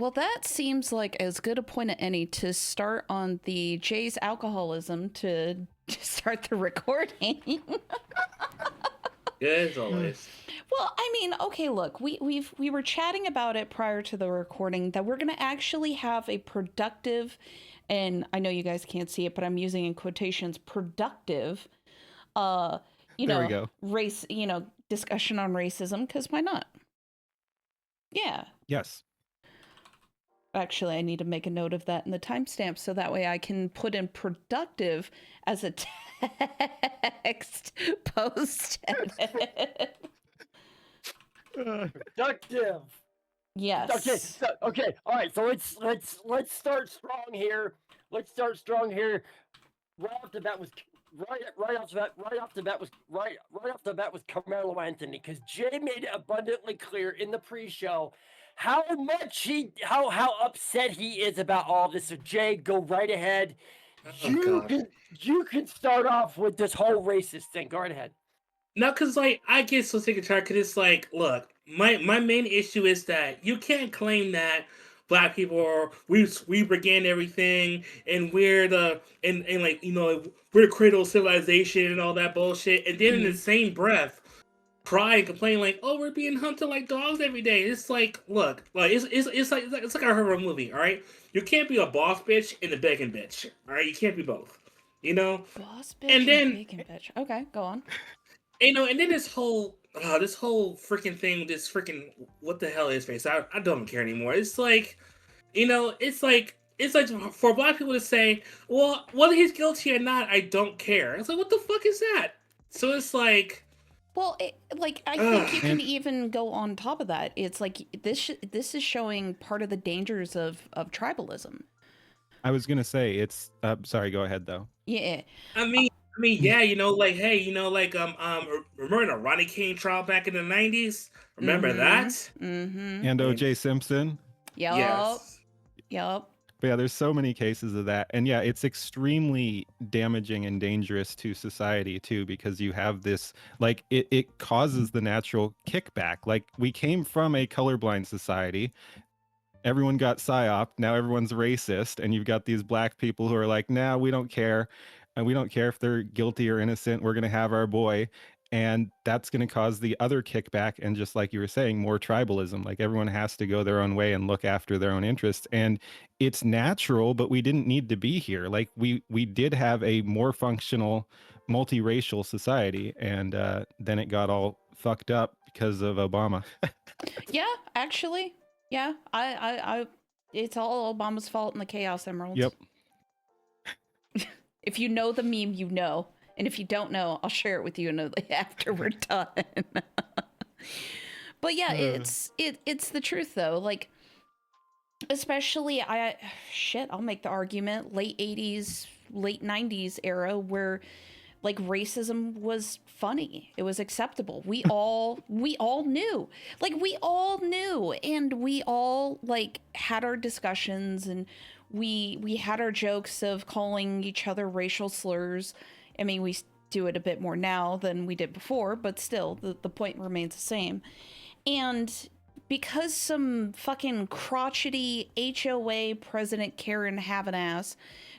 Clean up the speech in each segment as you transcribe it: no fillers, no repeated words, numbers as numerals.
well, that seems like as good a point as any to start on the Jay's alcoholism to start the recording. Good as always. Well, I mean, okay, look, we were chatting about it prior to the recording that we're gonna actually have a productive, and I know you guys can't see it, but I'm using in quotations productive, uh, There we go. race, discussion on racism, because why not? Yeah. Yes. Actually, I need to make a note of that in the timestamp so that way I can put in productive as a text post edit. Productive. Yes. Okay. All right. So let's start strong here. Let's start strong here. Right off the bat was Carmelo Anthony, because Jay made it abundantly clear in the pre-show how upset he is about all this. So Jay, go right ahead. You can start off with this whole racist thing. Go right ahead. No, because like I get so sick and tired. Because it's like, look, my main issue is that you can't claim that black people are we began everything and we're the and like we're the cradle of civilization and all that bullshit, and then in the same breath cry and complain like, oh, we're being hunted like dogs every day. It's like, look, like it's like a horror movie. All right, you can't be a boss bitch and a begging bitch. All right, you can't be both. Boss bitch and then bacon bitch. Okay, go on. and then this whole freaking thing, this freaking what the hell is face? I don't care anymore. It's like, it's like for black people to say, well, whether he's guilty or not, I don't care. It's like, what the fuck is that? So it's like, well, I think you can even go on top of that. It's like this is showing part of the dangers of tribalism. I was gonna say it's. Sorry, go ahead though. Yeah. I mean, yeah, like, hey, remember the Rodney King trial back in the 90s? Remember that? Mm-hmm. And O.J. Simpson. Yep. Yes. Yep. But yeah, there's so many cases of that. And yeah, it's extremely damaging and dangerous to society too, because you have this, like, it causes the natural kickback. Like, we came from a colorblind society. Everyone got psyop. Now everyone's racist. And you've got these black people who are like, nah, we don't care. And we don't care if they're guilty or innocent. We're going to have our boy. And that's going to cause the other kickback. And just like you were saying, more tribalism. Like, everyone has to go their own way and look after their own interests. And it's natural, but we didn't need to be here. Like, we did have a more functional, multiracial society. And then it got all fucked up because of Obama. Yeah, actually. Yeah, I it's all Obama's fault in the Chaos Emeralds. Yep. If you know the meme, you know. And if you don't know, I'll share it with you after we're done. But yeah, it's the truth though. Like, especially I'll make the argument late 80s, late 90s era where like racism was funny. It was acceptable. We all knew. Like, we all knew, and we all like had our discussions, and we had our jokes of calling each other racial slurs. I mean, we do it a bit more now than we did before, but still the point remains the same. And because some fucking crotchety HOA president Karen Havanass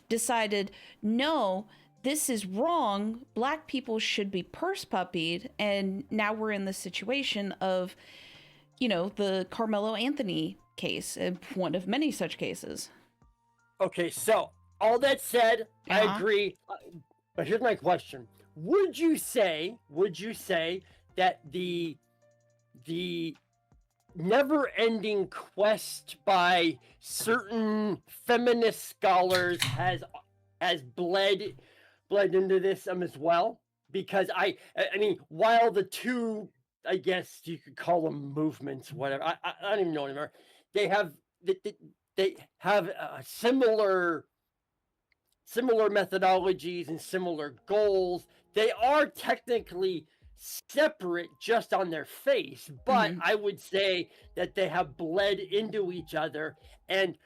decided, no, this is wrong, black people should be purse puppied, and now we're in the situation of, the Carmelo Anthony case, one of many such cases. Okay, so all that said, I agree. But here's my question: Would you say that the never-ending quest by certain feminist scholars has bled into this as well? Because I mean, while the two, I guess you could call them movements, whatever. I don't even know anymore. They have similar methodologies and similar goals. They are technically separate just on their face, but I would say that they have bled into each other. And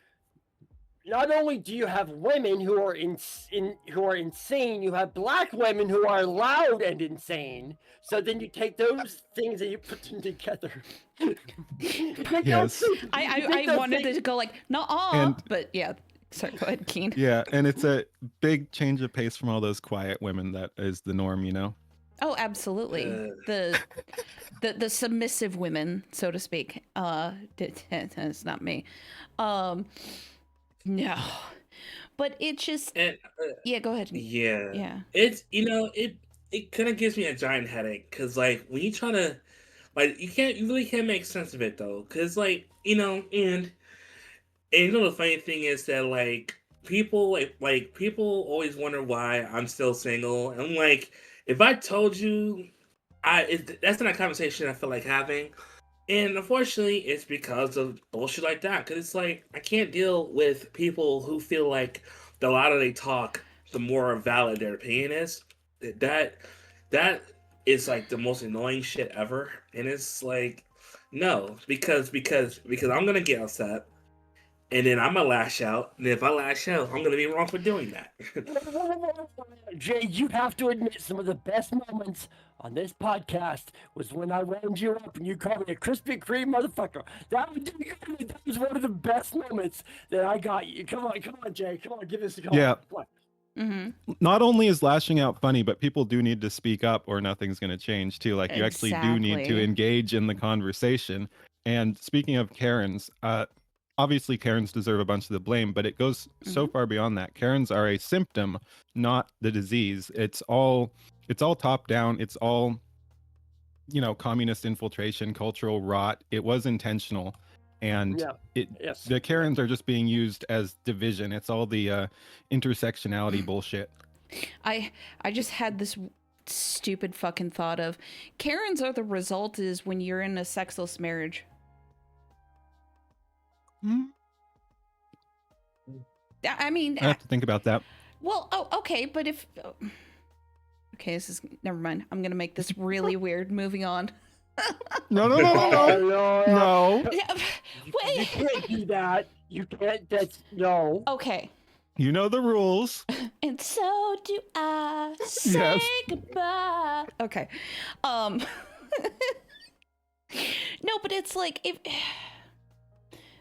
not only do you have women who are who are insane, you have black women who are loud and insane. So then you take those things and you put them together. Yes. I wanted to go like, nuh-uh, but yeah. Sorry, go ahead, Keen. Yeah, and it's a big change of pace from all those quiet women that is the norm, you know? Oh, absolutely. The submissive women, so to speak. It's not me. No. But it just yeah, go ahead. Yeah. It's it kind of gives me a giant headache because like when you try to like you really can't make sense of it though because like and the funny thing is that like people people always wonder why I'm still single and like if I told you that's not a conversation I feel like having. And unfortunately, it's because of bullshit like that. Because it's like, I can't deal with people who feel like the louder they talk, the more valid their opinion is. That is like the most annoying shit ever. And it's like, no, because I'm gonna get upset, and then I'm gonna lash out. And if I lash out, I'm gonna be wrong for doing that. Jay, you have to admit some of the best moments on this podcast was when I wound you up and you called me a Krispy Kreme motherfucker. That was one of the best moments that I got you. Come on, Jay. Come on, give us a call. Yeah. Mm-hmm. Not only is lashing out funny, but people do need to speak up or nothing's going to change too. Like you actually do need to engage in the conversation. And speaking of Karens, obviously Karens deserve a bunch of the blame, but it goes so far beyond that. Karens are a symptom, not the disease. It's all top down. It's all, communist infiltration, cultural rot. It was intentional. And the Karens are just being used as division. It's all the intersectionality bullshit. I just had this stupid fucking thought of Karens are the result is when you're in a sexless marriage. I mean, I have to think about that. Well, okay, but if okay, this is never mind. I'm gonna make this really weird. Moving on. No. Yeah, you can't do that. You can't. That's no. Okay. You know the rules. And so do I. Say goodbye. Okay. No, but it's like if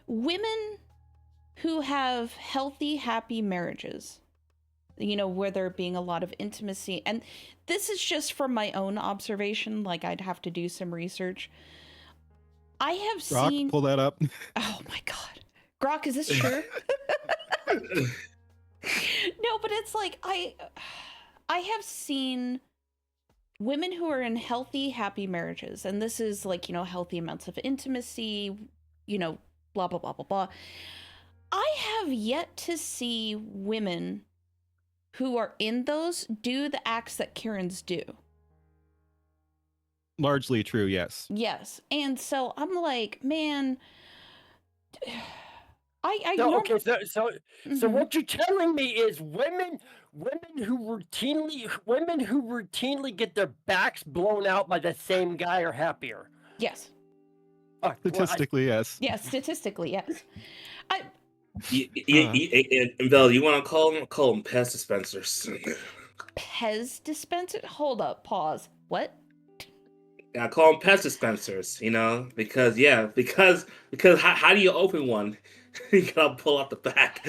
women who have healthy, happy marriages, where there being a lot of intimacy, and this is just from my own observation, like I'd have to do some research. I have seen... pull that up. Oh my god. Grok, is this true? No, but it's like, I have seen women who are in healthy, happy marriages, and this is like, healthy amounts of intimacy, blah, blah, blah, blah, blah. I have yet to see women who are in those do the acts that Karens do. Largely true, yes. Yes. And so I'm like, man, okay, so what you're telling me is women who routinely get their backs blown out by the same guy are happier. Yes. Statistically, yes. Yeah, statistically, yes. And Belle, you want to call them Pez dispensers? Pez dispenser? Hold up, pause. What? Yeah, I call them Pez dispensers. Because how do you open one? You gotta pull out the back.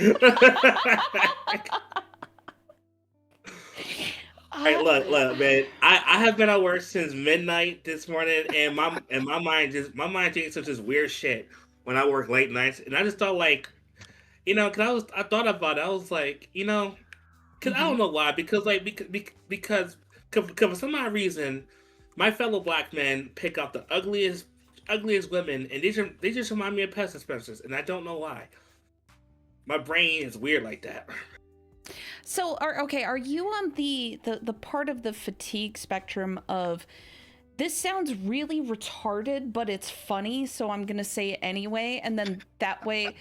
Hey, look, man. I have been at work since midnight this morning, and my mind thinks of this weird shit when I work late nights, and I just thought like. Because I thought about it. I was like, because I don't know why. Because for some odd reason, my fellow black men pick out the ugliest women, and they just remind me of Pez dispensers, and I don't know why. My brain is weird like that. So, are you on the part of the fatigue spectrum of this sounds really retarded, but it's funny, so I'm gonna say it anyway, and then that way.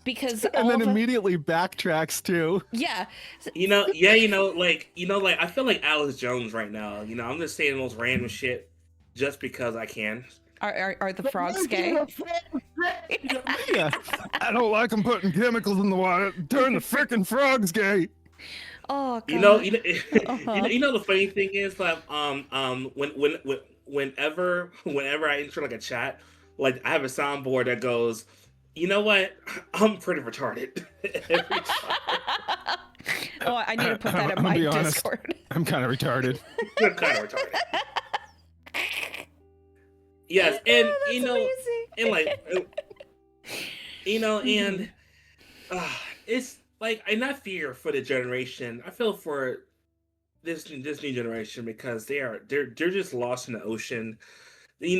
Because and then immediately backtracks too. Yeah. I feel like Alex Jones right now. I'm just saying the most random shit just because I can. Are the frogs gay? Yeah, I don't like them putting chemicals in the water. Turn the frickin' frogs gay. Oh god. You know, Uh-huh. you know the funny thing is like whenever I enter like a chat, like I have a soundboard that goes, you know what, I'm pretty retarded every time. Oh, I need to put that in I'm my be honest, Discord. I'm kind of retarded. I'm kind of retarded. Yes, and Oh, you that's know, amazing. and like and it's like I fear for the generation. I feel for this new generation because they're just lost in the ocean. Like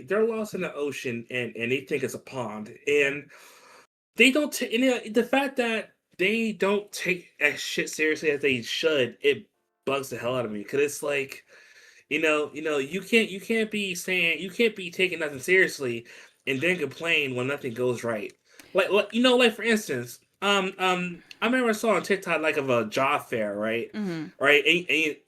they're lost in the ocean and they think it's a pond and they don't. The fact that they don't take that shit seriously as they should, it bugs the hell out of me because it's like you can't be taking nothing seriously and then complain when nothing goes right. Like for instance, I remember I saw on TikTok like of a job fair, right? Mm-hmm. Right,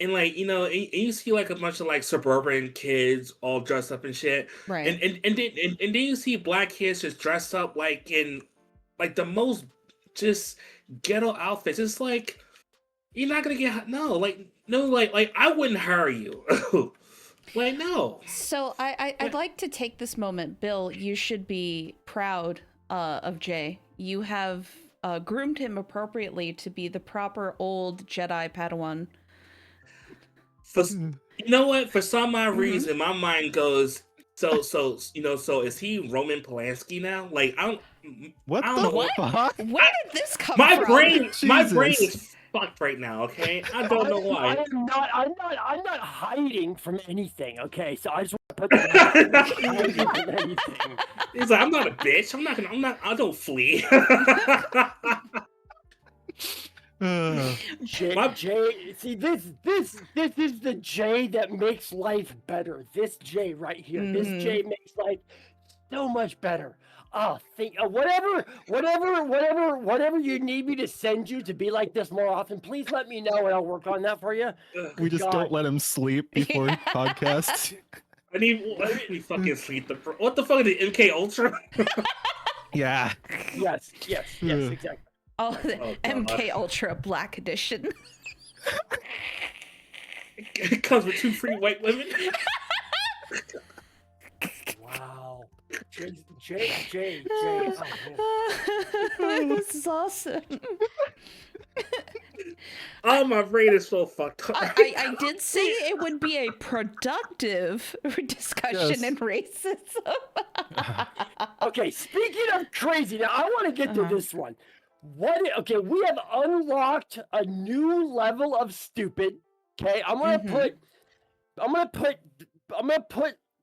and like and you see like a bunch of like suburban kids all dressed up and shit, Right. and then you see black kids just dressed up like in like the most just ghetto outfits. It's like you're not gonna get like I wouldn't hire you. Like no. So I'd like to take this moment, Bill. You should be proud of Jay. You have groomed him appropriately to be the proper old Jedi Padawan. You know what? For some odd Mhm. reason, my mind goes. So is he Roman Polanski now? Like I What don't the know. fuck? Where did this come My from? brain Jesus. is fucked right now. Okay, I don't know why. I'm not hiding from anything. Okay, so I just want to put that in. I'm not hiding from anything. He's like, I'm not a bitch. I don't flee. Jay, see this is the Jay that makes life better. This Jay right here. Mhm. This Jay makes life so much better. Oh, whatever you need me to send you to be like this more often, please let me know and I'll work on that for you. We just God. don't let him sleep before Yeah. podcasts. I need me fucking sleep. What the fuck is the MK Ultra? Yeah. Yes, exactly. Oh, the Oh, God. MK Ultra Black Edition. It comes with 2 free white women. Wow. Jay. Oh, man. This is awesome. Oh, my brain is so fucked up. I did say it would be a productive discussion Yes. in racism. Okay, speaking of crazy, now I want to get to Uh-huh. this one. Okay, we have unlocked a new level of stupid. Okay, I'm gonna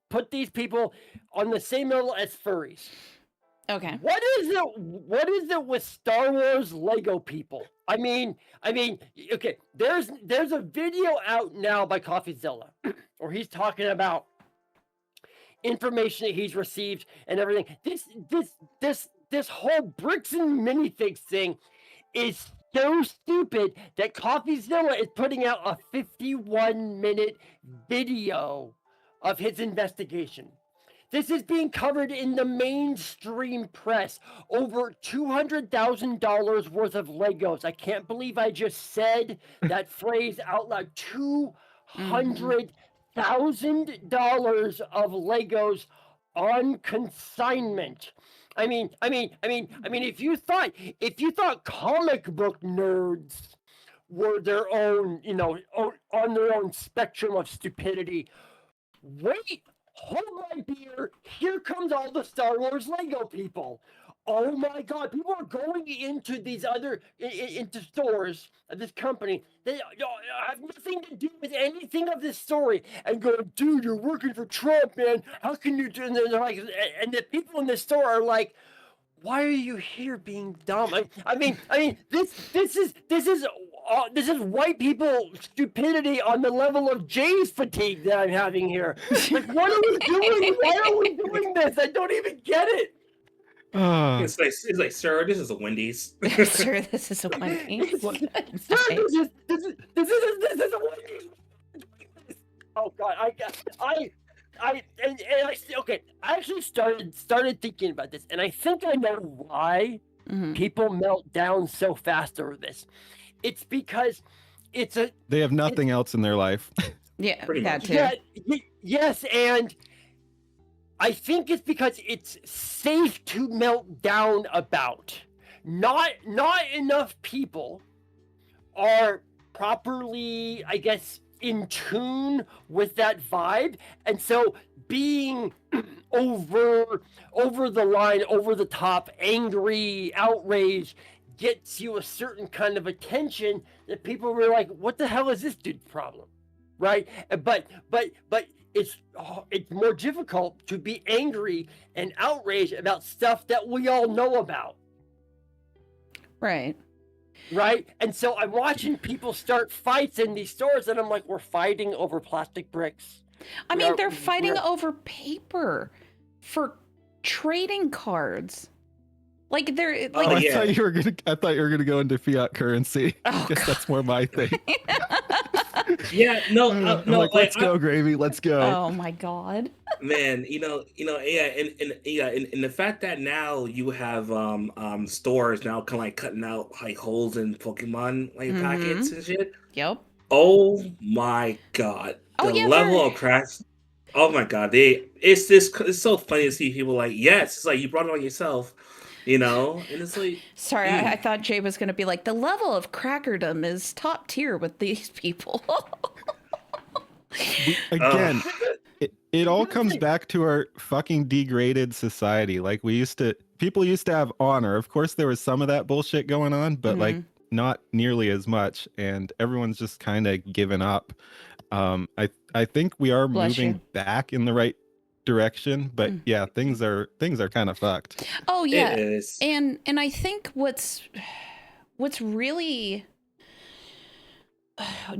put these people on the same level as furries. Okay. What is it with Star Wars Lego people? I mean, okay, there's a video out now by CoffeeZilla where he's talking about information that he's received and everything. This whole bricks and minifigs thing is so stupid that CoffeeZilla is putting out a 51-minute video of his investigation. This is being covered in the mainstream press. Over $200,000 worth of Legos. I can't believe I just said that phrase out loud. $200,000 of Legos on consignment. I mean, if you thought comic book nerds were their own, on their own spectrum of stupidity, wait, hold my beer. Here comes all the Star Wars Lego people. Oh my God! People are going into these into stores of this company that have nothing to do with anything of this story, and go, dude, you're working for Trump, man. How can you do? And they're like, and the people in the store are like, why are you here being dumb? I mean, this is white people stupidity on the level of Jay's fatigue that I'm having here. Like, what are we doing? Why are we doing this? I don't even get it. It's like, sir, this is a Wendy's. Sir, this is a Wendy's. Sir, this is a Wendy's. Oh God, okay. I actually started thinking about this, and I think I know why people melt down so fast over this. It's because they have nothing else in their life. Yeah, Pretty that much. too. Yeah, yes, and I think it's because it's safe to melt down about. Not enough people are properly, I guess, in tune with that vibe, and so being over the line, over the top, angry, outraged gets you a certain kind of attention that people were like, "What the hell is this dude's problem?" Right? But it's more difficult to be angry and outraged about stuff that we all know about. Right. Right? And so I'm watching people start fights in these stores, and I'm like, we're fighting over plastic bricks. I mean, they're fighting over paper for trading cards. Like they're like. I thought you were gonna go into fiat currency. Oh, I guess God. that's more my thing. Yeah, no, I'm no. like, let's go, Gravy. Let's go. Oh my God. Man, yeah, and the fact that now you have stores now kind of like cutting out like holes in Pokemon like packets and shit. Yep. Oh my God, Oh, the yeah, level they're- of cracks. Oh my God, it's so funny to see people like, yes, it's like you brought it on yourself, and it's like. Sorry, I thought Jay was going to be like, the level of crackerdom is top tier with these people. Again, it all comes back to our fucking degraded society. Like people used to have honor. Of course, there was some of that bullshit going on, but like not nearly as much. And everyone's just kind of given up. I think we are moving back in the right direction, but yeah, things are kind of fucked. Oh yeah, It is. and I think what's really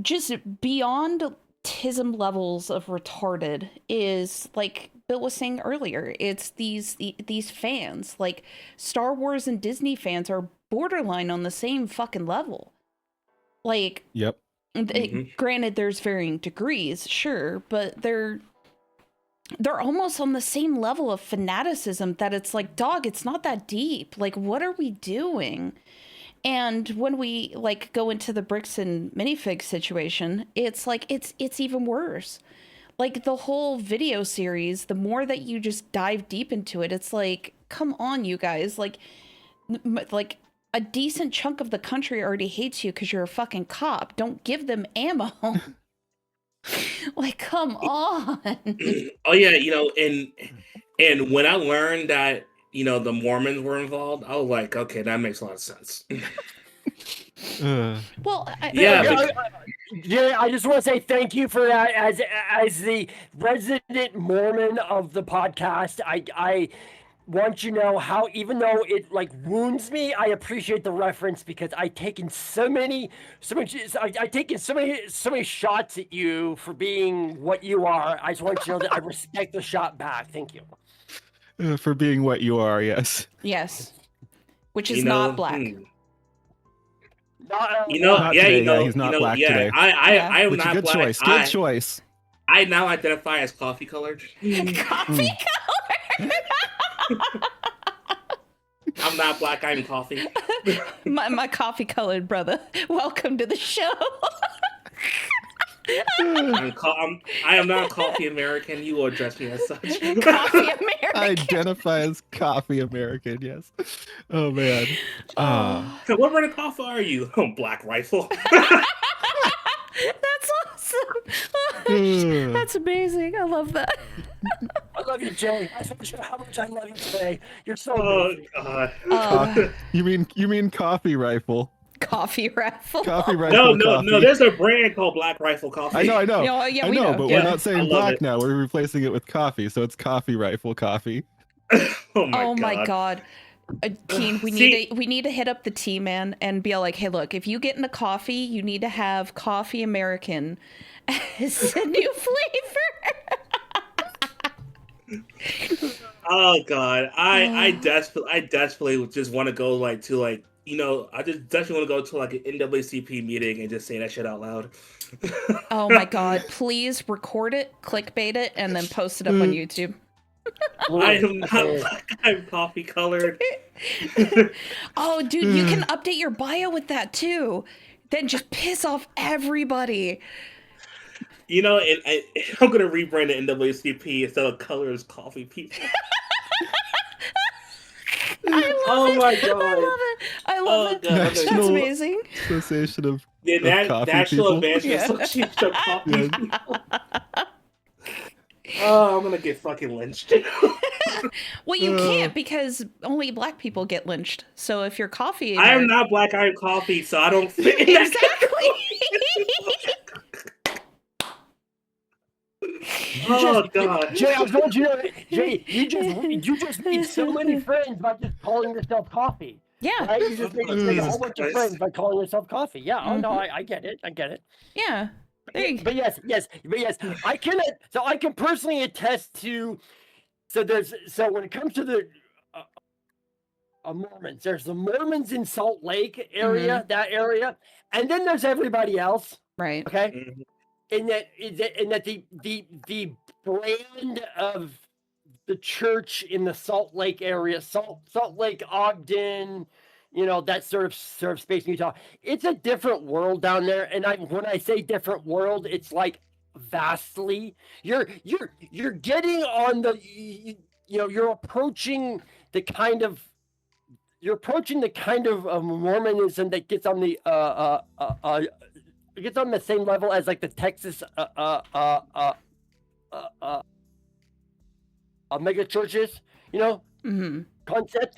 just beyond tism levels of retarded is, like Bill was saying earlier, it's these fans. Like Star Wars and Disney fans are borderline on the same fucking level. Like, yep. Granted, there's varying degrees, sure, but they're almost on the same level of fanaticism that it's like, dog, it's not that deep. Like, what are we doing? And when we like go into the bricks and minifig situation, it's like it's even worse. Like the whole video series, the more that you just dive deep into it, it's like, come on, you guys. Like a decent chunk of the country already hates you because you're a fucking cop. Don't give them ammo. Like, come on. Oh yeah, and when I learned that the Mormons were involved, I was like, okay, that makes a lot of sense. Well, I just want to say thank you for that. As the resident Mormon of the podcast, I want you to know how, even though it like wounds me, I appreciate the reference because I've taken so many shots at you for being what you are. I just want you to know that I respect the shot back. Thank you. For being what you are, yes. Yes. Which is not black. He's not black today. I am not good black. Choice. Good choice. I now identify as coffee colored. Coffee colored. I'm not black. I'm coffee. my coffee colored brother. Welcome to the show. I am not coffee American. You will address me as such. Coffee American. Identify as coffee American. Yes. Oh man. So what brand of coffee are you? Oh, Black Rifle. That's awesome. That's amazing. I love that. I love you, Jay. I don't know how much I love you today. You're so Oh God. You mean coffee rifle? Coffee rifle. Coffee rifle. No. There's a brand called Black Rifle Coffee. I know. Yeah, I we know, know. but Yeah. we're not saying I love black it. now. We're replacing it with coffee, so it's coffee rifle coffee. Oh Oh my God. God. Keen, we need to hit up the tea man and be like, hey, look, if you get into coffee, you need to have Coffee American as a new flavor. Oh God. I desperately just want to go to I just definitely want to go to like an NAACP meeting and just say that shit out loud. Oh my god, please record it, clickbait it, and then post it up on YouTube. I am not black, I'm coffee colored. Oh, dude, you can update your bio with that too. Then just piss off everybody. And I'm going to rebrand the NAACP instead of colors coffee people. Oh my god! I love it. God. That's amazing. Association of coffee National people. Advancement Association of Coffee Yeah. People. Oh, I'm gonna get fucking lynched. Well, you can't because only black people get lynched. So if you're coffee, I am not black. I am coffee, so I don't fit in that exactly. Oh god, Jay, I was going to Jay, you just made so many friends by just calling yourself coffee. Yeah. Right? You just made a Jesus whole bunch of Christ. friends by calling yourself coffee. Yeah. Oh no, I get it. I get it. Yeah. There you go. But yes, I can personally attest to. So when it comes to the Mormons, there's the Mormons in Salt Lake area, that area, and then there's everybody else. Right. Okay, Mhm. and that the brand of the church in the Salt Lake area, Salt Lake, Ogden, that sort of space in Utah. It's a different world down there, and when I say different world, it's like vastly. You're getting on the, you're approaching the kind of Mormonism that gets on the gets on the same level as like the Texas mega churches, concept.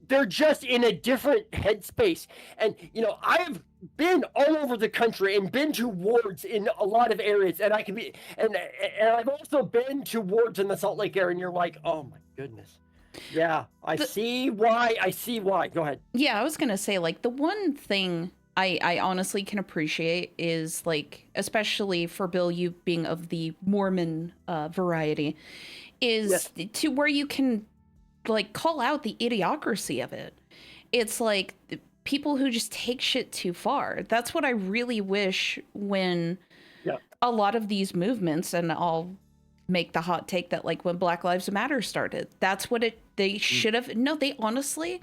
They're just in a different headspace. And I've been all over the country and been to wards in a lot of areas, and and I've also been to wards in the Salt Lake area, and you're like, oh my goodness. Yeah, I see why. Go ahead. Yeah, I was gonna say, like, the one thing I honestly can appreciate is, like, especially for Bill, you being of the Mormon variety, is to where you can, like, call out the idiocracy of it. It's like people who just take shit too far. That's what I really wish when a lot of these movements, and I'll make the hot take that, like, when Black Lives Matter started, that's what they should have. No, they honestly,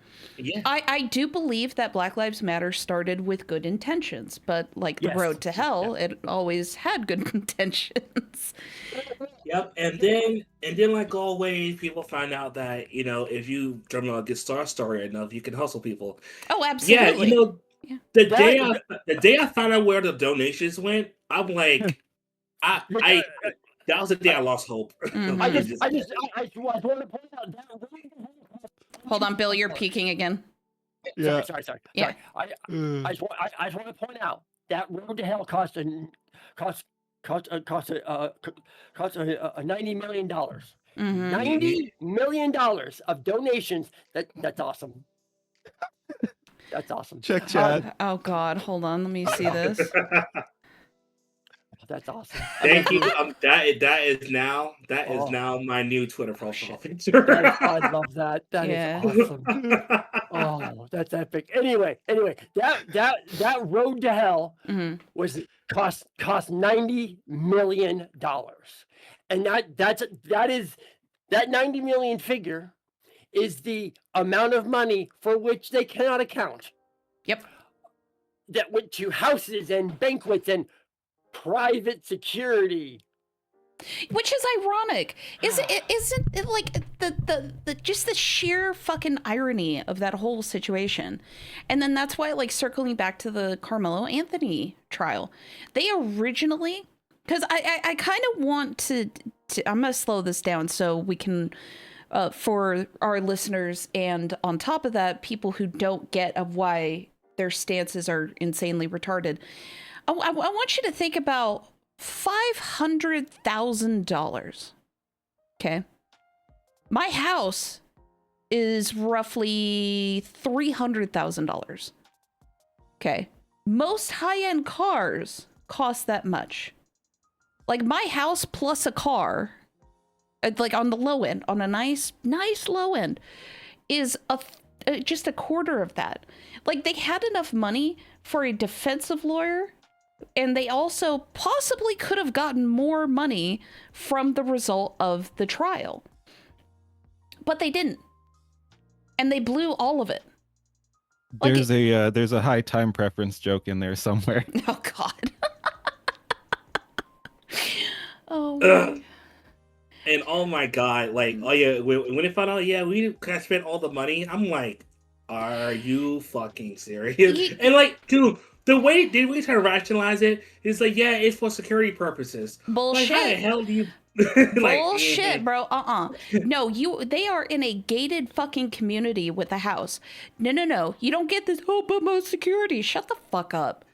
I do believe that Black Lives Matter started with good intentions, but like the road to hell, it always had good intentions. Yep, and then like always, people find out that if you drum out a good star story enough, you can hustle people. Oh, absolutely. Yeah, the day I found out where the donations went, I'm like, I that was the day I lost hope. I just want to point out that. Hold on, Bill, you're peeking again. Sorry. Yeah. I just want to point out that road to hell cost $90 million. $90 million of donations. That's awesome. That's awesome. Check chat. Oh God, hold on, let me see this. That's awesome. Thank you. That is now my new Twitter profile picture. I love that. That is awesome. Oh, that's epic. Anyway, that road to hell was cost $90 million, and that $90 million figure is the amount of money for which they cannot account. Yep. That went to houses and banquets and private security, which is ironic. Isn't it like the just the sheer fucking irony of that whole situation? And then that's why, like, circling back to the Carmelo Anthony trial, they originally, because I kind of want to I'm gonna slow this down so we can for our listeners, and on top of that, people who don't get of why their stances are insanely retarded. I want you to think about $500,000. Okay. My house is roughly $300,000. Okay. Most high-end cars cost that much. Like, my house plus a car, like on the low end, on a nice low end, is just a quarter of that. Like, they had enough money for a defensive lawyer, and they also possibly could have gotten more money from the result of the trial. But they didn't. And they blew all of it. Like, There's a high time preference joke in there somewhere. oh God. Oh Ugh. my. And oh my god, like, oh yeah, when they found out, yeah, we kind of spent all the money, I'm like, are you fucking serious? And like, dude, the way they try to rationalize it is like, yeah, it's for security purposes. Bullshit. Like, how the hell do you like, Bullshit, bro. No, they are in a gated fucking community with a house. No. You don't get this, oh, but most security. Shut the fuck up.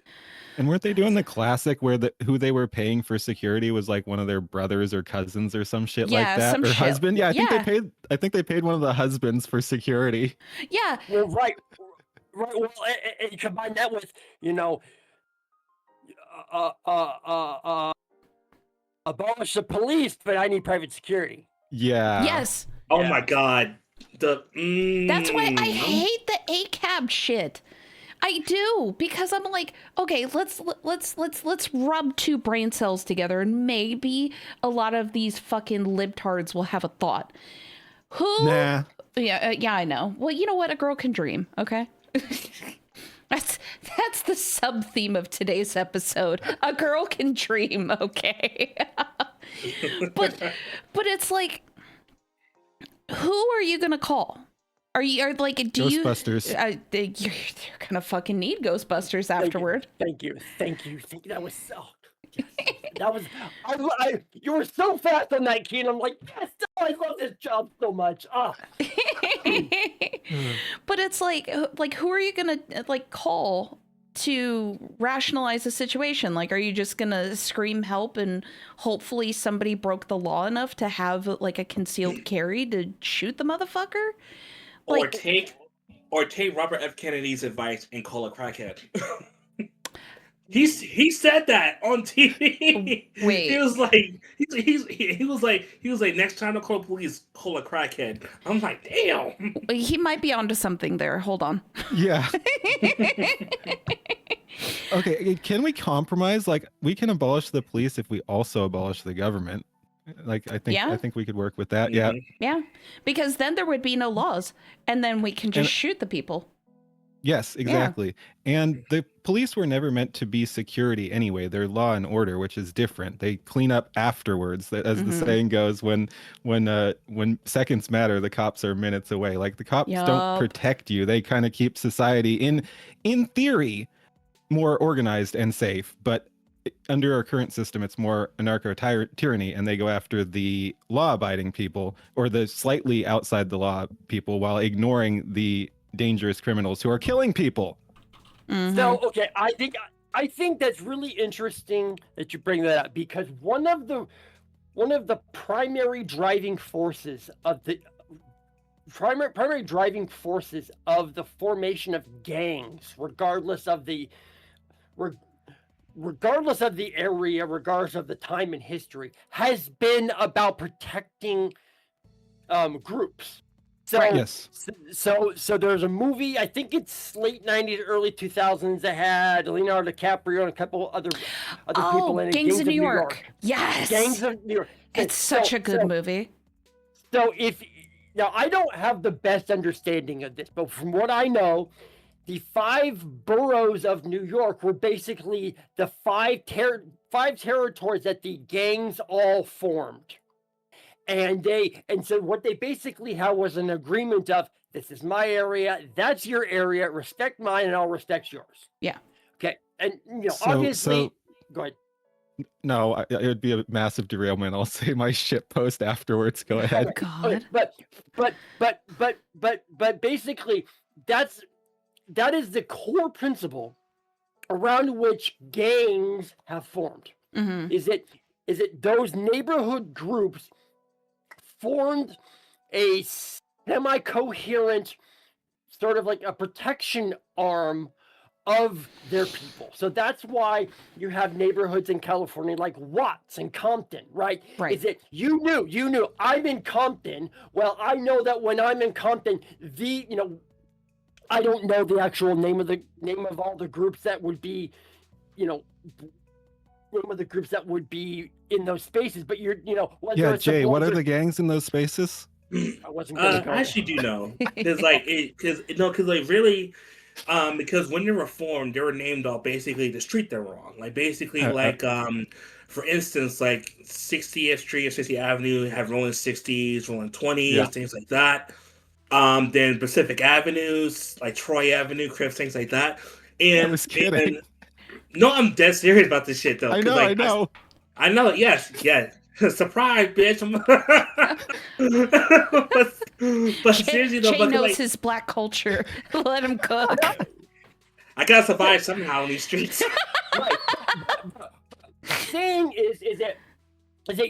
And weren't they doing the classic where who they were paying for security was like one of their brothers or cousins or some shit like that, some or shit. husband? Yeah, I think they paid one of the husbands for security. Yeah. Well, right. Well, and you combine that with, abolish the police, but I need private security. Yeah. Yes. Oh my god. That's why I hate the ACAB shit. I do, because I'm like, okay, let's rub two brain cells together, and maybe a lot of these fucking libtards will have a thought. Who? Nah. Yeah, I know. Well, you know what? A girl can dream. Okay. That's the sub theme of today's episode. A girl can dream. Okay. but it's like, who are you gonna call? Are like, do Ghostbusters. You're gonna fucking need Ghostbusters afterward. Thank you. That was so. Yes. That was. You were so fast on that, Keen. I'm like, yes, I love this job so much. But it's like, who are you gonna like call to rationalize the situation? Like, are you just gonna scream help and hopefully somebody broke the law enough to have like a concealed carry to shoot the motherfucker? Like, or take Robert F. Kennedy's advice and call a crackhead. He said that on TV. Wait. He was like next time to call police, call a crackhead. I'm like, damn. He might be onto something there. Hold on. Yeah. Okay, can we compromise? Like, we can abolish the police if we also abolish the government. Like, I think we could work with that. Mm-hmm. Yeah, because then there would be no laws, and then we can just shoot the people. Yes, exactly. Yeah. And the police were never meant to be security anyway. They're law and order, which is different. They clean up afterwards. As the saying goes, when seconds matter, the cops are minutes away. Like, the cops don't protect you. They kind of keep society in theory more organized and safe, but under our current system, it's more anarcho-tyranny, and they go after the law-abiding people or the slightly outside the law people while ignoring the dangerous criminals who are killing people. Mm-hmm. So, okay, I think that's really interesting that you bring that up, because one of the primary driving forces of the formation of gangs, regardless of the area, regardless of the time in history, has been about protecting groups. So, yes. So there's a movie, I think it's late 90s, early 2000s, that had Leonardo DiCaprio and a couple other people in it. Gangs of New York. Yes. Gangs of New York. It's such a good movie. So now I don't have the best understanding of this, but from what I know, the 5 boroughs of New York were basically the 5 territories that the gangs all formed. And so what they basically had was an agreement of, this is my area, that's your area, respect mine and I'll respect yours. Yeah. Okay. And obviously go ahead. No, it would be a massive derailment. I'll say my shit post afterwards. Go ahead. Oh, God. Okay, but basically that is the core principle around which gangs have formed. Mm-hmm. Is it those neighborhood groups formed a semi-coherent sort of like a protection arm of their people. So that's why you have neighborhoods in California like Watts and Compton, right? Right. Is it you knew I'm in Compton. Well, I know that when I'm in Compton, I don't know the actual name of all the groups that would be, name of the groups that would be in those spaces. But Yeah, Jay, what are the gangs in those spaces? I wasn't gonna go. I actually do know, because really, because when they were formed, they were named all basically the street they're on. Like basically, for instance, like 60th Street or 60th Avenue have rolling 60s, rolling 20s, things like that. Then Pacific Avenues, like Troy Avenue, Cribs, things like that. And I was kidding. No, I'm dead serious about this shit though. I know. I know. Yes. Surprise, bitch! but seriously though, Jay knows his black culture. Let him cook. I gotta survive somehow in these streets. Right. The thing is that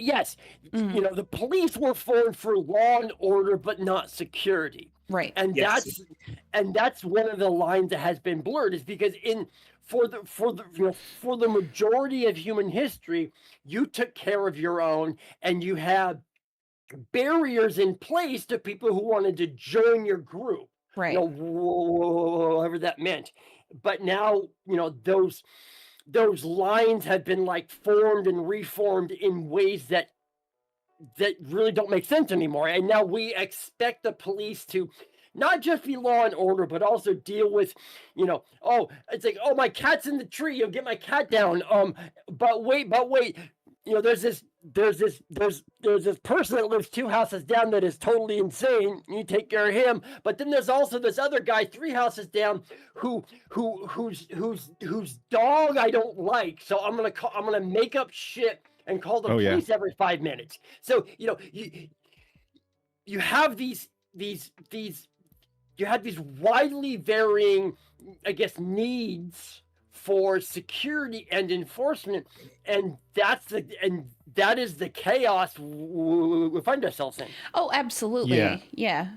yes, the police were formed for law and order, but not security. Right. And that's one of the lines that has been blurred, is because for the majority of human history, you took care of your own, and you had barriers in place to people who wanted to join your group. Right. Whatever that meant. But now, those lines have been like formed and reformed in ways that really don't make sense anymore. And now we expect the police to not just be law and order, but also deal with, it's like, oh, my cat's in the tree, you'll get my cat down. But wait, there's this person that lives 2 houses down that is totally insane. You take care of him. But then there's also this other guy 3 houses down whose dog I don't like. So I'm gonna make up shit and call the police every 5 minutes. So you have these widely varying, I guess, needs for security and enforcement, and that is the chaos we find ourselves in. Oh, absolutely. Yeah.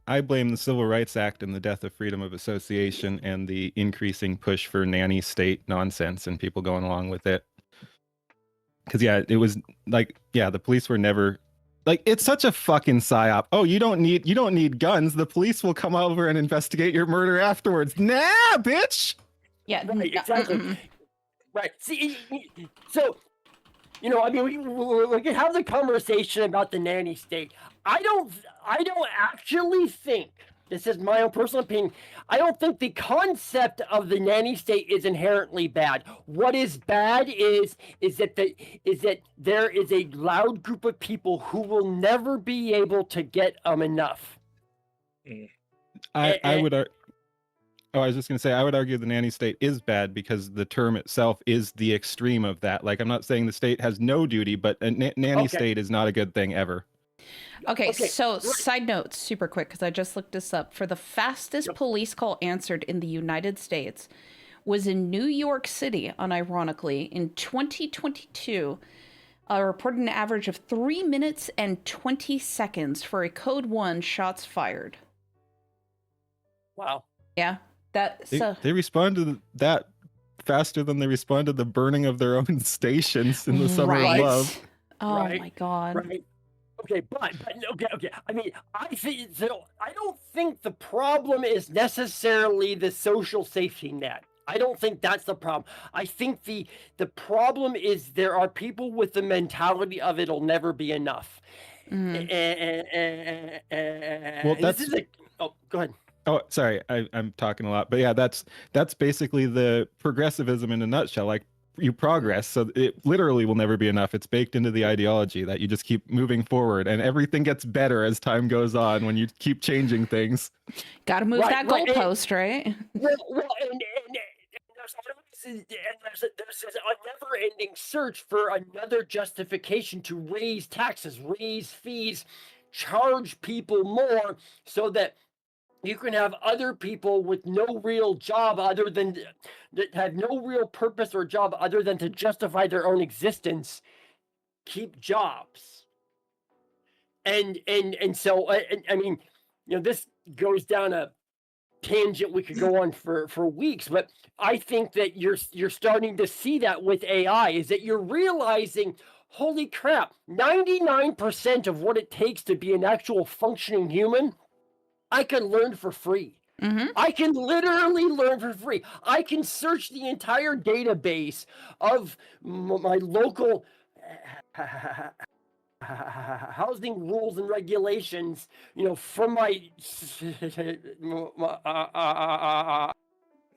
I blame the Civil Rights Act and the death of freedom of association and the increasing push for nanny state nonsense and people going along with it. Because it was like, the police were never like, it's such a fucking psyop. Oh, you don't need guns. The police will come over and investigate your murder afterwards. Nah, bitch. Yeah, right, exactly. Right. See, so we can have the conversation about the nanny state. I don't actually think, this is my own personal opinion, I don't think the concept of the nanny state is inherently bad. What is bad is that there is a loud group of people who will never be able to get enough. I was just going to say, I would argue the nanny state is bad because the term itself is the extreme of that. Like, I'm not saying the state has no duty, but a nanny state is not a good thing ever. Okay, so side note, super quick, because I just looked this up. For the fastest police call answered in the United States was in New York City, unironically, in 2022, reported an average of 3 minutes and 20 seconds for a code 1 shots fired. Wow. Yeah. They responded to that faster than they responded to the burning of their own stations in the Summer of Love. Oh my God. Right. Okay, but okay. I mean, I don't think the problem is necessarily the social safety net. I don't think that's the problem. I think the problem is there are people with the mentality of it'll never be enough. Well, go ahead. Oh, sorry, I'm talking a lot, but yeah, that's basically the progressivism in a nutshell. Like, you progress, so it literally will never be enough. It's baked into the ideology that you just keep moving forward, and everything gets better as time goes on when you keep changing things. Got to move that goalpost, right? Well, and there's a never-ending search for another justification to raise taxes, raise fees, charge people more, so that you can have other people with no real job other than that have no real purpose or job other than to justify their own existence, keep jobs. And so I mean, this goes down a tangent we could go on for weeks, but I think that you're starting to see that with AI, is that you're realizing, holy crap, 99% of what it takes to be an actual functioning human, I can learn for free. Mm-hmm. I can literally learn for free. I can search the entire database of my local housing rules and regulations, from my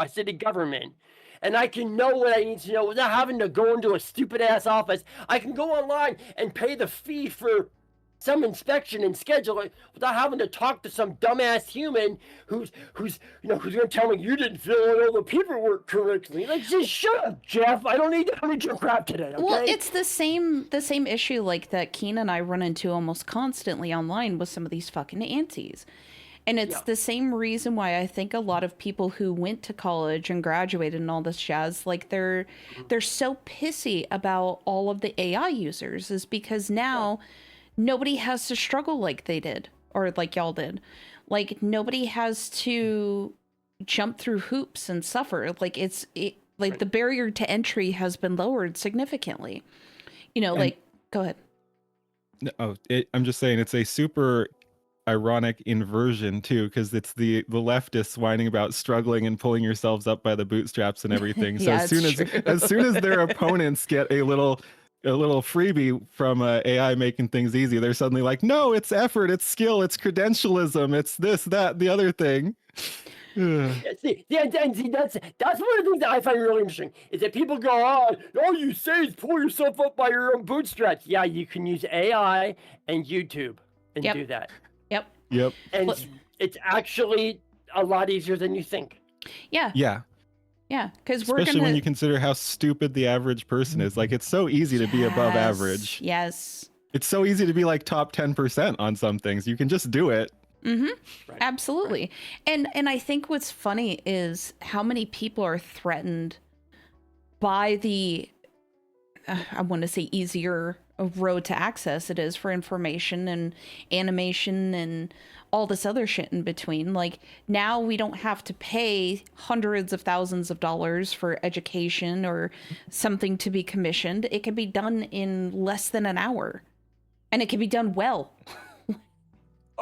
city government. And I can know what I need to know without having to go into a stupid ass office. I can go online and pay the fee for some inspection and schedule it without having to talk to some dumbass human who's gonna tell me you didn't fill out all the paperwork correctly. Like, just shut up, Jeff. I don't need your crap today. Okay? Well, it's the same issue like that Keen and I run into almost constantly online with some of these fucking antis. And it's the same reason why I think a lot of people who went to college and graduated and all this jazz, like they're so pissy about all of the AI users, is because now nobody has to struggle like they did, or like y'all did. Like, nobody has to jump through hoops and suffer. Like, the barrier to entry has been lowered significantly. Like, go ahead. I'm just saying it's a super ironic inversion too, because it's the leftists whining about struggling and pulling yourselves up by the bootstraps and everything. So Yeah, as soon as their opponents get a little freebie from AI making things easy, they're suddenly like, no, it's effort, it's skill, it's credentialism, it's this, that, the other thing. See, that's one of the things that I find really interesting, is that people go, all you say is pull yourself up by your own bootstraps. Yeah, you can use AI and YouTube and do that. Yep. And it's actually a lot easier than you think. Yeah. Because especially when you consider how stupid the average person is. Like, it's so easy to be above average. Yes. It's so easy to be like top 10% on some things. You can just do it. Mm-hmm. Right. Absolutely. Right. And I think what's funny is how many people are threatened by the I want to say easier road to access it is for information and animation and all this other shit in between. Like, now we don't have to pay hundreds of thousands of dollars for education or something to be commissioned. It can be done in less than an hour, and it can be done well.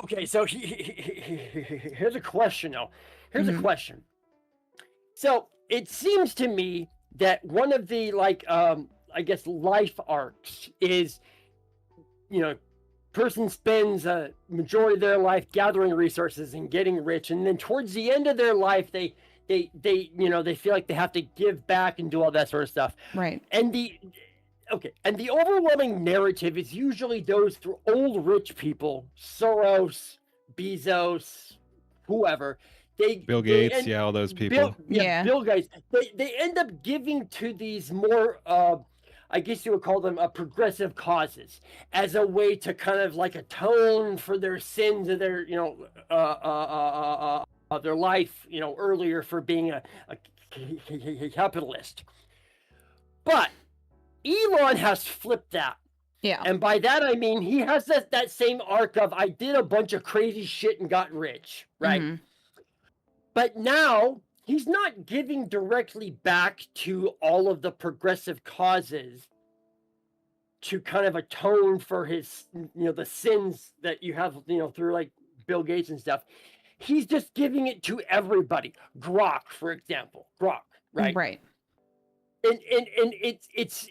Okay, so here's a question now. Here's a question. So it seems to me that one of the I guess life arcs is, person spends a majority of their life gathering resources and getting rich, and then towards the end of their life, they feel like they have to give back and do all that sort of stuff. Right. And the overwhelming narrative is usually those through old rich people, Soros, Bezos, whoever. Bill Gates, all those people. Bill Gates. They end up giving to these more, I guess you would call them progressive causes, as a way to kind of like atone for their sins of their, their life, earlier for being a capitalist. But Elon has flipped that. Yeah. And by that, I mean, he has that same arc of, I did a bunch of crazy shit and got rich, right? Mm-hmm. But now he's not giving directly back to all of the progressive causes to kind of atone for his, the sins that you have, through like Bill Gates and stuff. He's just giving it to everybody. Grok, for example. Grok, right? Right. And it's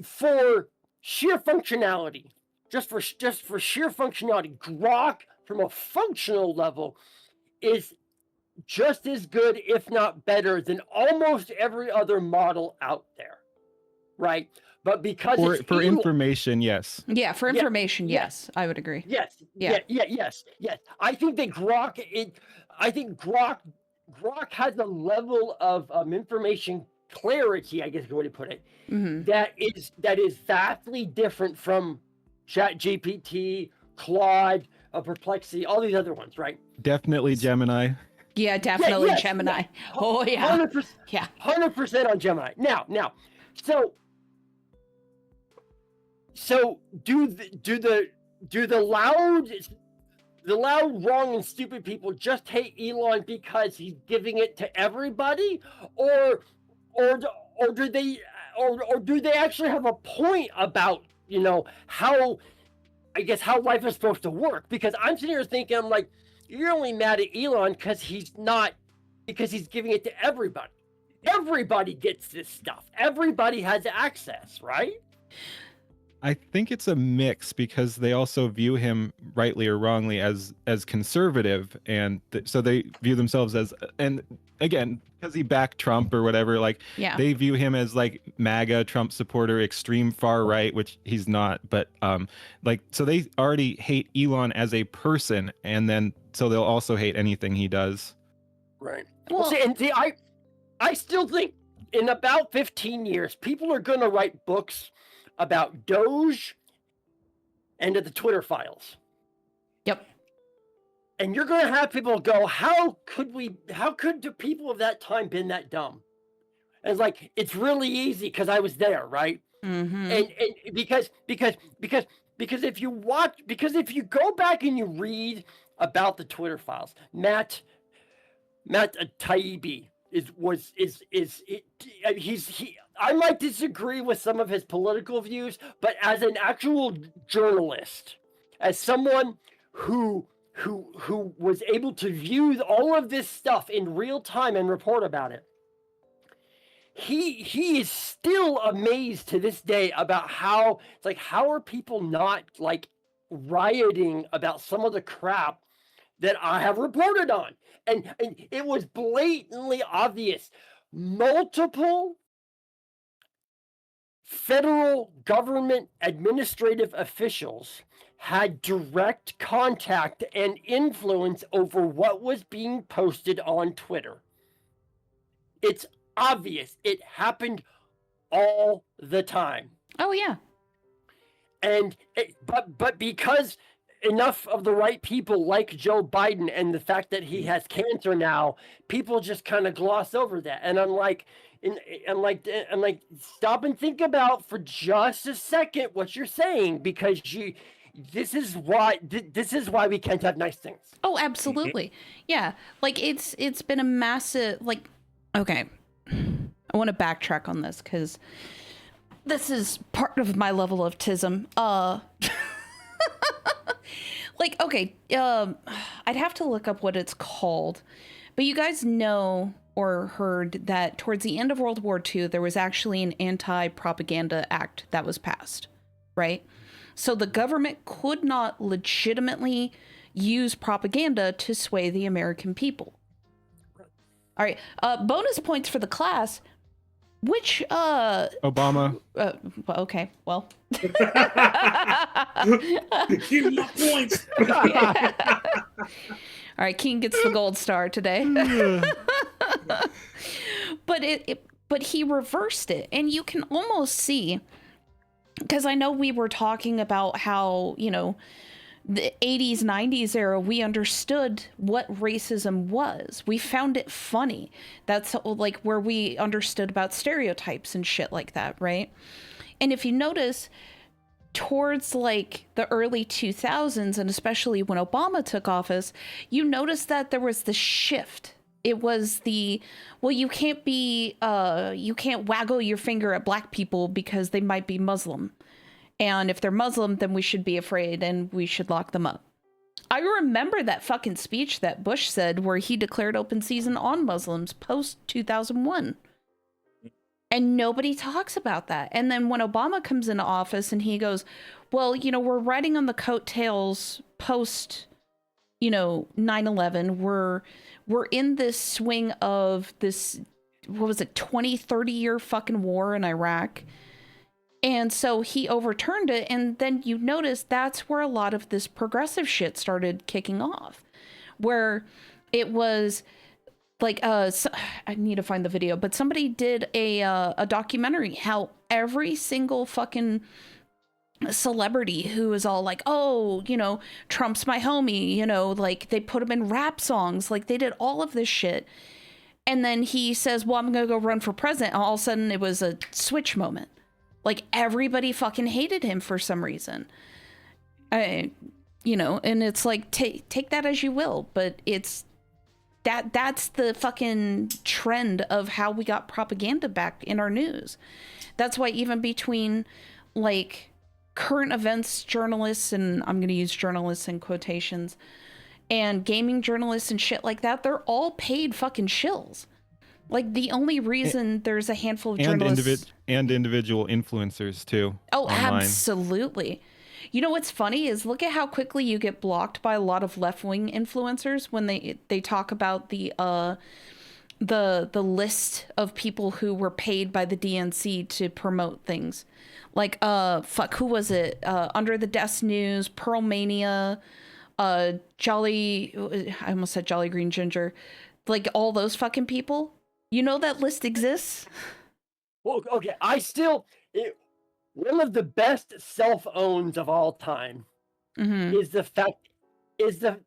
for sheer functionality, just for sheer functionality. Grok, from a functional level, is just as good, if not better, than almost every other model out there, right? But because for information, yes. Yeah, for information, yes, I would agree. Yes. I think that Grok has a level of information clarity, I guess is the way to put it, that is vastly different from ChatGPT, Claude, Perplexity, all these other ones, right? Definitely Gemini. Yeah, definitely Gemini. Yeah. Oh yeah, 100%, yeah, 100% on Gemini. Now, so do the loud, wrong, and stupid people just hate Elon because he's giving it to everybody, or do they actually have a point about how life is supposed to work? Because I'm sitting here thinking, I'm like, you're only mad at Elon because he's giving it to everybody. Everybody gets this stuff. Everybody has access, right? I think it's a mix because they also view him, rightly or wrongly, as conservative, and so they view themselves as, and again, because he backed Trump or whatever, like they view him as like MAGA Trump supporter, extreme far right, which he's not, but like, so they already hate Elon as a person, and then so they'll also hate anything he does. Right. Well, see, I still think in about 15 years, people are going to write books about Doge and the Twitter files. Yep. And you're going to have people go, how could the people of that time been that dumb? And it's like, it's really easy because I was there, right? Mm-hmm. And because if you go back and you read about the Twitter files, Matt Taibbi I might disagree with some of his political views, but as an actual journalist, as someone who was able to view all of this stuff in real time and report about it, he is still amazed to this day about how are people not like rioting about some of the crap that I have reported on. And it was blatantly obvious. Multiple federal government administrative officials had direct contact and influence over what was being posted on Twitter. It's obvious. It happened all the time. Oh, yeah. But because enough of the right people like Joe Biden and the fact that he has cancer now, people just kind of gloss over that. And I'm like, stop and think about for just a second what you're saying, because this is why we can't have nice things. Oh, absolutely. Yeah. Like it's been a massive, like, okay, I want to backtrack on this because this is part of my level of tism. Like, okay, I'd have to look up what it's called, but you guys know or heard that towards the end of World War II, there was actually an anti-propaganda act that was passed, right? So the government could not legitimately use propaganda to sway the American people. All right, bonus points for the class. Which Obama. Okay, well. Give me my points. All right, King gets the gold star today. But he reversed it, and you can almost see, because I know we were talking about how, you know, the 80s, 90s era, we understood what racism was. We found it funny. That's like where we understood about stereotypes and shit like that, right? And if you notice, towards like the early 2000s, and especially when Obama took office, you notice that there was this shift. It was well, you can't waggle your finger at black people because they might be Muslim. And if they're Muslim, then we should be afraid and we should lock them up. I remember that fucking speech that Bush said where he declared open season on Muslims post 2001. And nobody talks about that. And then when Obama comes into office and he goes, well, you know, we're riding on the coattails post, you know, 9/11. We're in this swing of this, what was it, 20, 30 year fucking war in Iraq. And so he overturned it, and then you notice that's where a lot of this progressive shit started kicking off, where it was like, I need to find the video, but somebody did a documentary how every single fucking celebrity who is all like, oh, you know, Trump's my homie, you know, like they put him in rap songs, like they did all of this shit. And then he says, well, I'm going to go run for president. And all of a sudden it was a switch moment. Like everybody fucking hated him for some reason. You know, and it's like, take that as you will, but it's that's the fucking trend of how we got propaganda back in our news. That's why even between like current events journalists, and I'm going to use journalists in quotations, and gaming journalists and shit like that, they're all paid fucking shills. Like, the only reason there's a handful of journalists... And individual influencers, too. Oh, online. Absolutely. You know what's funny is look at how quickly you get blocked by a lot of left-wing influencers when they talk about the list of people who were paid by the DNC to promote things. Like, who was it? Under the Desk News, Pearl Mania, I almost said Jolly Green Ginger. Like, all those fucking people. You know that list exists? Well, okay, one of the best self-owns of all time is the fact that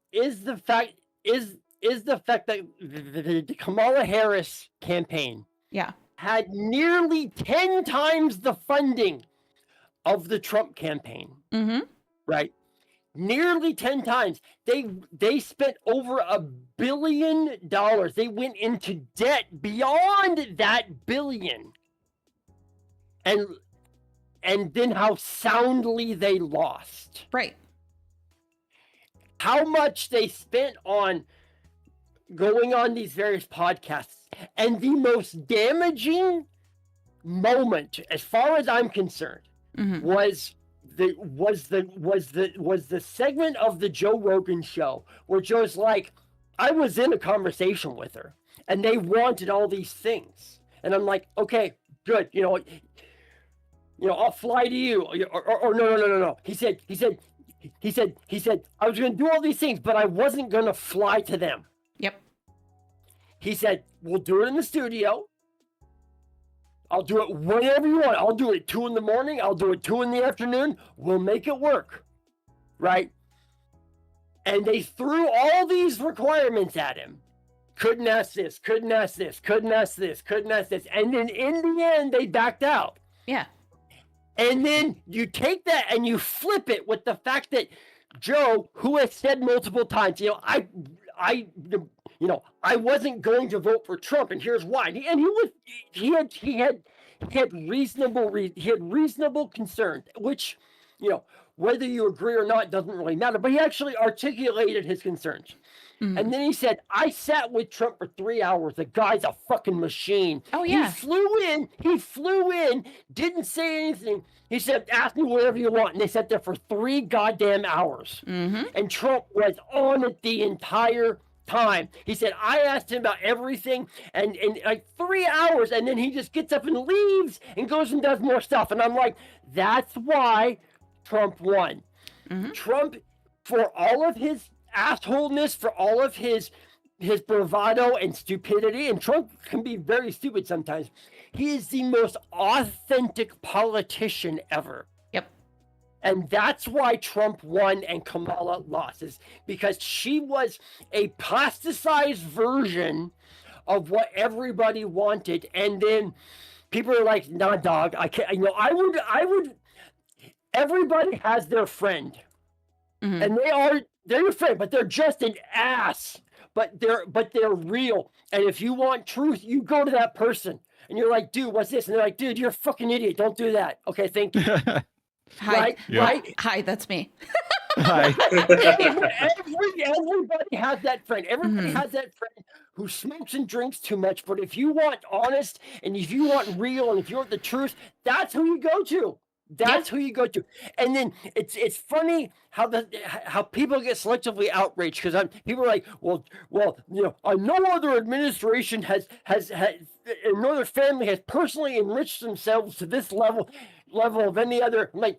the Kamala Harris campaign had nearly 10 times the funding of the Trump campaign. Right? Nearly 10 times. They spent over $1 billion. They went into debt beyond that billion. And then how soundly they lost. Right. How much they spent on going on these various podcasts. And the most damaging moment, as far as I'm concerned, was the segment of the Joe Rogan show where Joe's like, I was in a conversation with her and they wanted all these things. And I'm like, okay, good. I'll fly to you. Or no. He said, I was going to do all these things, but I wasn't going to fly to them. Yep. He said, we'll do it in the studio. I'll do it whenever you want. I'll do it 2 in the morning. I'll do it 2 in the afternoon. We'll make it work. Right? And they threw all these requirements at him. Couldn't ask this, couldn't ask this, couldn't ask this, couldn't ask this. And then in the end, they backed out. Yeah. And then you take that and you flip it with the fact that Joe, who has said multiple times, I wasn't going to vote for Trump, and here's why. And he had reasonable concern, which, whether you agree or not doesn't really matter. But he actually articulated his concerns. And then he said, I sat with Trump for 3 hours. The guy's a fucking machine. Oh, yeah. He flew in, didn't say anything. He said, ask me whatever you want. And they sat there for 3 goddamn hours. And Trump was on it the entire time. He said, I asked him about everything and like 3 hours. And then he just gets up and leaves and goes and does more stuff. And I'm like, that's why Trump won. Trump, for all of his assholeness, for all of his bravado and stupidity, and Trump can be very stupid sometimes, he is the most authentic politician ever. Yep. And that's why Trump won and Kamala lost, is because she was a plasticized version of what everybody wanted. And then people are like, nah, dog, I can't, I would, everybody has their friend. And they're your friend, but they're just an ass. But they're real. And if you want truth, you go to that person. And you're like, dude, what's this? And they're like, dude, you're a fucking idiot. Don't do that. Okay, thank you. Hi. Right? Hi, that's me. Hi. Everybody has that friend. Everybody has that friend who smokes and drinks too much. But if you want honest, and if you want real, and if you want the truth, that's who you go to. That's who you go to. And then it's funny how people get selectively outraged because people are like, well, no other administration has no other family has personally enriched themselves to this level of any other. Like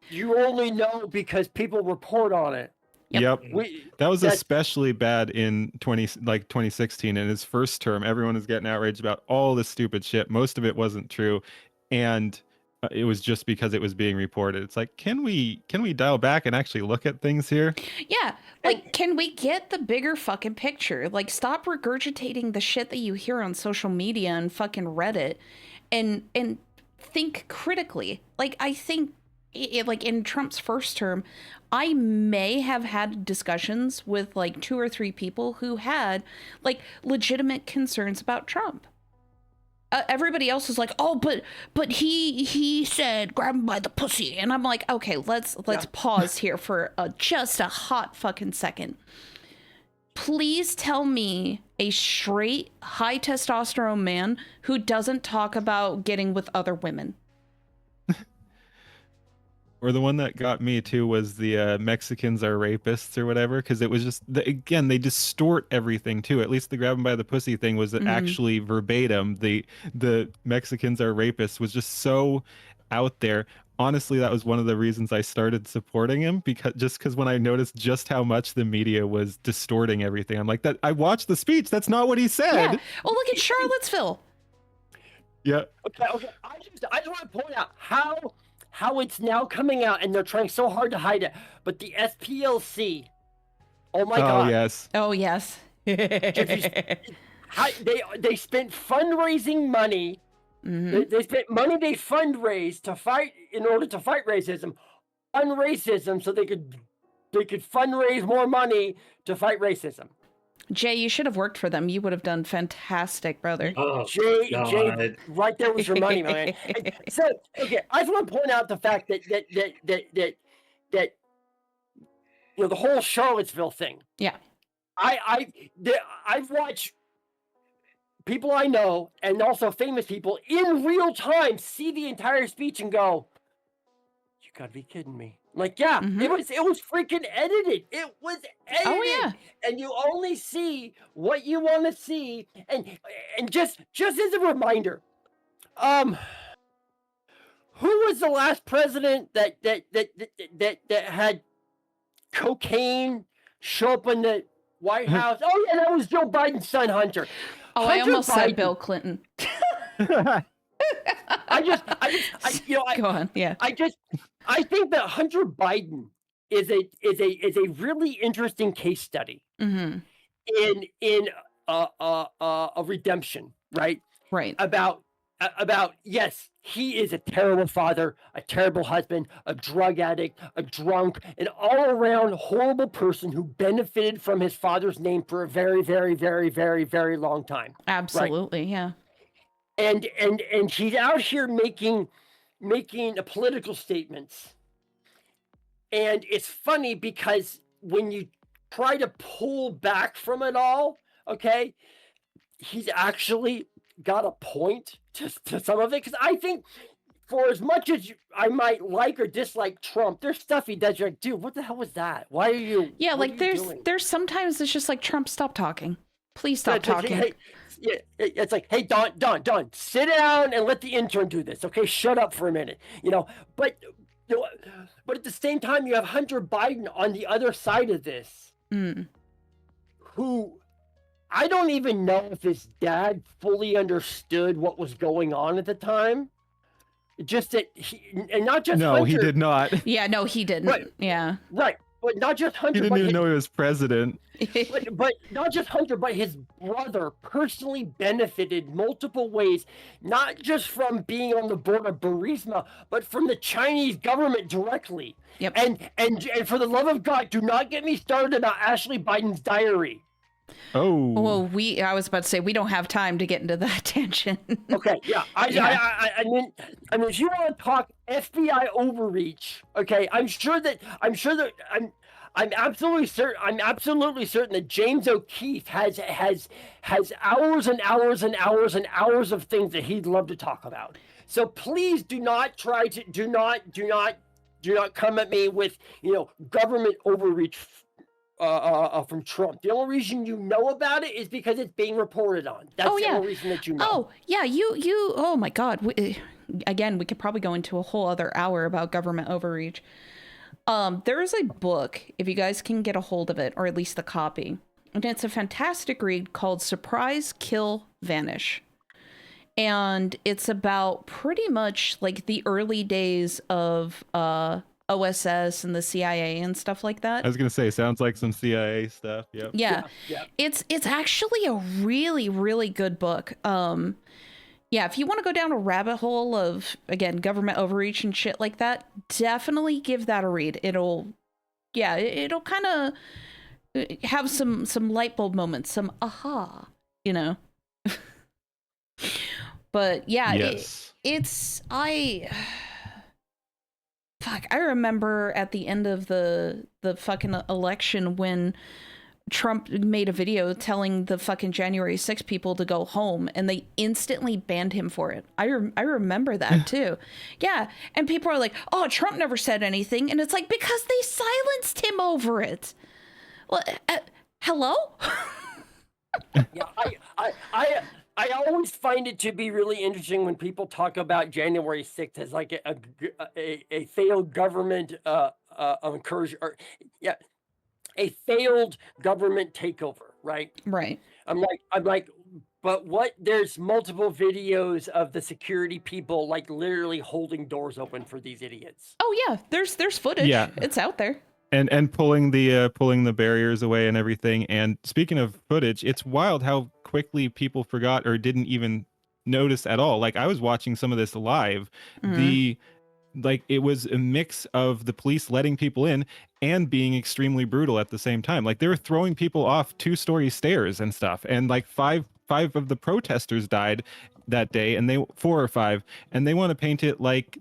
you only know because people report on it. Yep. That was especially bad in 2016 in his first term. Everyone is getting outraged about all this stupid shit. Most of it wasn't true, and it was just because it was being reported. It's like, can we dial back and actually look at things here? Yeah. Like, can we get the bigger fucking picture? Like, stop regurgitating the shit that you hear on social media and fucking Reddit and think critically. Like, I think like in Trump's first term, I may have had discussions with like 2 or 3 people who had like legitimate concerns about Trump. everybody else is like, oh, but he said grab him by the pussy, and I'm like, okay, let's pause here for just a hot fucking second. Please tell me a straight high testosterone man who doesn't talk about getting with other women. Or the one that got me too was the Mexicans are rapists or whatever, because it was just again, they distort everything too. At least the grab 'em by the pussy thing was actually verbatim. The Mexicans are rapists was just so out there. Honestly, that was one of the reasons I started supporting him, because when I noticed just how much the media was distorting everything, I'm like, that I watched the speech. That's not what he said. Yeah. Oh, look at Charlottesville. Yeah. Okay. I just want to point out how it's now coming out, and they're trying so hard to hide it. But the SPLC, oh my God. Yes. Oh yes. They spent fundraising money. Mm-hmm. They spent money they fundraised to fight in order to fight racism, on racism, so they could fundraise more money to fight racism. Jay, you should have worked for them. You would have done fantastic, brother. Oh, Jay, God. right there was your money, man. So, okay, I just want to point out the fact that the whole Charlottesville thing. Yeah. I've watched people I know and also famous people in real time see the entire speech and go, "You gotta be kidding me!" Like, yeah, it was freaking edited. It was edited. Oh yeah. And you only see what you want to see. And just as a reminder, who was the last president that had cocaine show up in the White House? Oh yeah, that was Joe Biden's son, Hunter. Oh, Hunter I almost Biden. said Bill Clinton. Go on. Yeah. I think that Hunter Biden is a really interesting case study Mm-hmm. in a redemption, right? Right. About yes, he is a terrible father, a terrible husband, a drug addict, a drunk, an all-around horrible person who benefited from his father's name for a very, very, very, very, very long time. Absolutely. Right? Yeah. And he's out here making political statements. And it's funny because when you try to pull back from it all, okay, he's actually got a point to some of it. Because I think for as much as I might like or dislike Trump, there's stuff he does. You're like, dude, what the hell was that? Why are you? Yeah, what like are you doing? there's sometimes it's just like, Trump, stop talking. Please stop talking. It's like, hey, Don, sit down and let the intern do this. Okay, shut up for a minute. But at the same time, you have Hunter Biden on the other side of this, who I don't even know if his dad fully understood what was going on at the time. Just that and not just No, Hunter, he did not. Yeah, no, he didn't. Right. Yeah. Right, but not just Hunter. He didn't even know he was president. But not just Hunter, but his brother personally benefited multiple ways, not just from being on the board of Burisma, but from the Chinese government directly. Yep. And for the love of God, do not get me started about Ashley Biden's diary. Oh. Well, I was about to say we don't have time to get into that tangent. Okay, yeah. I mean, if you want to talk FBI overreach, okay, I'm absolutely certain that James O'Keefe has hours and hours and hours and hours of things that he'd love to talk about. So please do not come at me with government overreach from Trump. The only reason you know about it is because it's being reported on. That's the only reason that you know. Oh yeah, you. Oh my God. Again, we could probably go into a whole other hour about government overreach. There is a book, if you guys can get a hold of it, or at least the copy, and it's a fantastic read called Surprise, Kill, Vanish. And it's about pretty much like the early days of OSS and the CIA and stuff like that. I was gonna say, sounds like some CIA stuff. Yep. Yeah. It's actually a really, really good book. Yeah, if you want to go down a rabbit hole of, again, government overreach and shit like that, definitely give that a read. It'll kind of have some light bulb moments, some aha, But But yeah, Yes. fuck, I remember at the end of the fucking election when Trump made a video telling the fucking January 6 people to go home, and they instantly banned him for it. I remember that too. Yeah, and people are like, "Oh, Trump never said anything," and it's like, because they silenced him over it. Well, hello? Yeah, I always find it to be really interesting when people talk about January 6th as like a failed government incursion, or yeah, a failed government takeover, right? Right. I'm like, but what? There's multiple videos of the security people like literally holding doors open for these idiots. Oh yeah, there's footage. Yeah. It's out there. And pulling the barriers away and everything. And speaking of footage, it's wild how quickly people forgot or didn't even notice at all. Like, I was watching some of this live. Mhm. It was a mix of the police letting people in and being extremely brutal at the same time. Like, they were throwing people off 2-story stairs and stuff, and like five of the protesters died that day, and 4 or 5, and they want to paint it like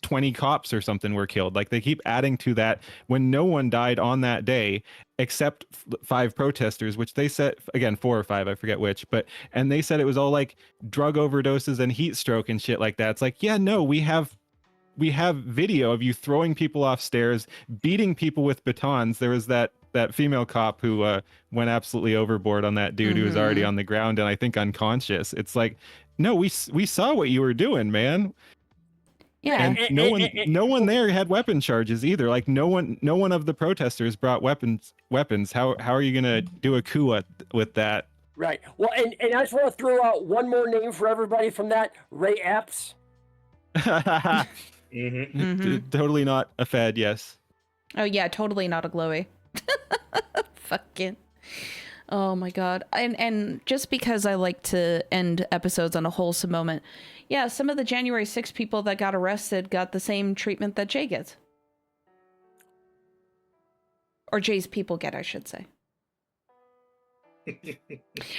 20 cops or something were killed. Like, they keep adding to that when no one died on that day except 5 protesters, which they said, again, 4 or 5, I forget which, and they said it was all like drug overdoses and heat stroke and shit like that. It's like, yeah, no, we have video of you throwing people off stairs, beating people with batons. There was that female cop who went absolutely overboard on that dude who was already on the ground and I think unconscious. It's like, no, we saw what you were doing, man. Yeah. And no one there had weapon charges either. Like, no one of the protesters brought weapons. How are you gonna do a coup with that? Right. Well, and I just want to throw out one more name for everybody from that: Ray Epps. Totally not a fed. Yes. Oh yeah, totally not a glowy. Fucking. Oh my god. And just because I like to end episodes on a wholesome moment, yeah, some of the January 6 people that got arrested got the same treatment that Jay gets. Or Jay's people get, I should say.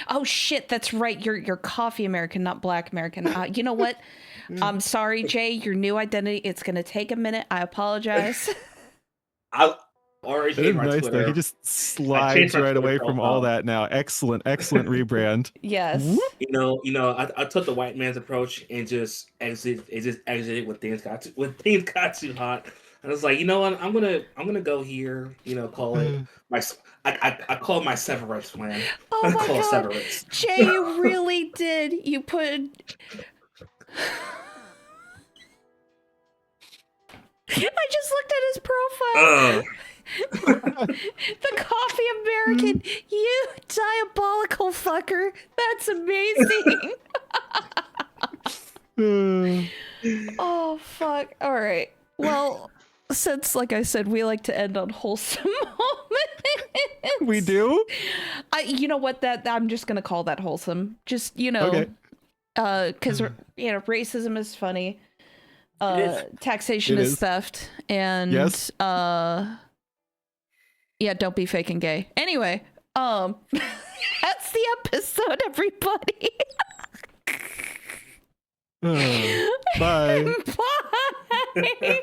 Oh shit, that's right. You're coffee American, not black American. You know what? I'm sorry, Jay. Your new identity. It's gonna take a minute. I apologize. I already changed my Nice Twitter. though. He just slides my right Twitter away from all profile. that now. Excellent rebrand. Yes. You know, I took the white man's approach and just exited when things got too hot. I was like, you know what, I'm gonna go here. You know, call it I call it my severance plan. Oh I my call it god, severance. Jay, you really did. You put. I just looked at his profile. The coffee American, you diabolical fucker. That's amazing. Oh, fuck. All right. Well, since, like I said, we like to end on wholesome moments. We do? You know what? I'm just going to call that wholesome. Just, you know, Okay. because, you know, racism is funny. Taxation It is is. theft. And, Yes. yeah, don't be fake and gay. Anyway, that's the episode, everybody. Bye. Bye.